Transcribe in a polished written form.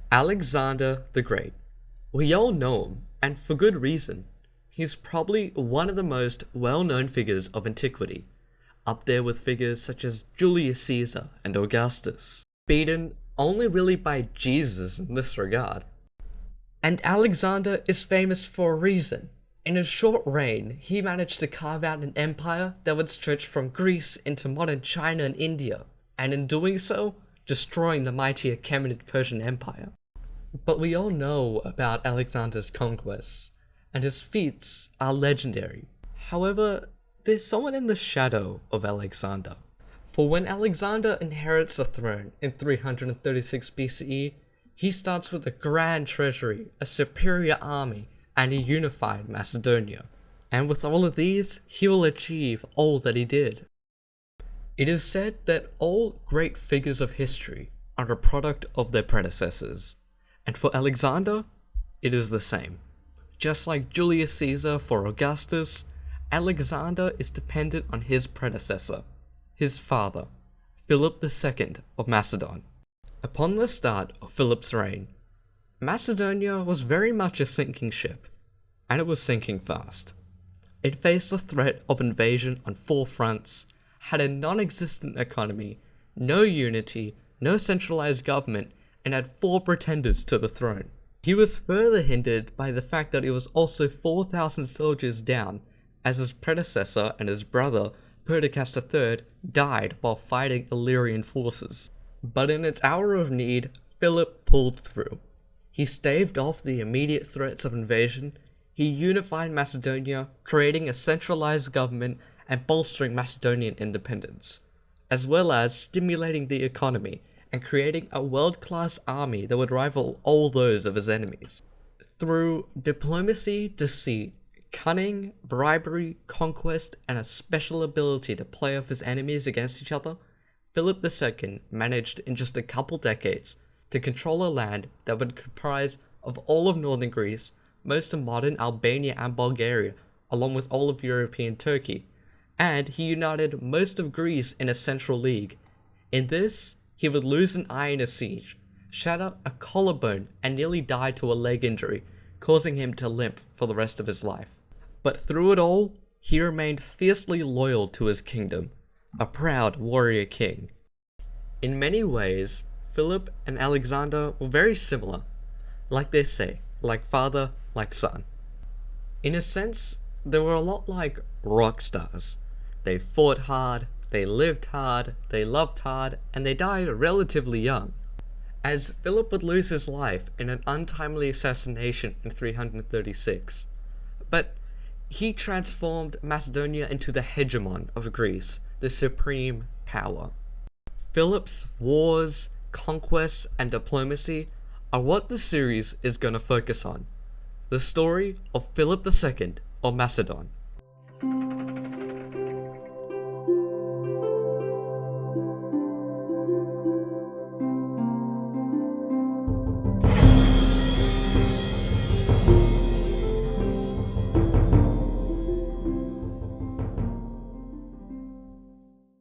Alexander the Great. We all know him, and for good reason. He's probably one of the most well-known figures of antiquity, up there with figures such as Julius Caesar and Augustus, beaten only really by Jesus in this regard. And Alexander is famous for a reason. In his short reign, he managed to carve out an empire that would stretch from Greece into modern China and India, and in doing so, destroying the mighty Achaemenid Persian Empire. But we all know about Alexander's conquests, and his feats are legendary. However, there's someone in the shadow of Alexander. For when Alexander inherits the throne in 336 BCE, he starts with a grand treasury, a superior army, and a unified Macedonia. And with all of these, he will achieve all that he did. It is said that all great figures of history are a product of their predecessors. And for Alexander, it is the same. Just like Julius Caesar for Augustus, Alexander is dependent on his predecessor, his father, Philip II of Macedon. Upon the start of Philip's reign, Macedonia was very much a sinking ship, and it was sinking fast. It faced the threat of invasion on four fronts, had a non-existent economy, no unity, no centralized government, and had four pretenders to the throne. He was further hindered by the fact that he was also 4,000 soldiers down, as his predecessor and his brother, Perdiccas III, died while fighting Illyrian forces. But in its hour of need, Philip pulled through. He staved off the immediate threats of invasion, he unified Macedonia, creating a centralized government and bolstering Macedonian independence, as well as stimulating the economy and creating a world-class army that would rival all those of his enemies. Through diplomacy, deceit, cunning, bribery, conquest, and a special ability to play off his enemies against each other, Philip II managed in just a couple decades to control a land that would comprise of all of northern Greece, most of modern Albania and Bulgaria, along with all of European Turkey, and he united most of Greece in a central league. In this, he would lose an eye in a siege, shatter a collarbone, and nearly die to a leg injury, causing him to limp for the rest of his life. But through it all, he remained fiercely loyal to his kingdom, a proud warrior king. In many ways, Philip and Alexander were very similar. Like they say, like father, like son. In a sense, they were a lot like rock stars. They fought hard, they lived hard, they loved hard, and they died relatively young. As Philip would lose his life in an untimely assassination in 336. But he transformed Macedonia into the hegemon of Greece, the supreme power. Philip's wars, conquests, and diplomacy are what the series is going to focus on. The story of Philip II of Macedon.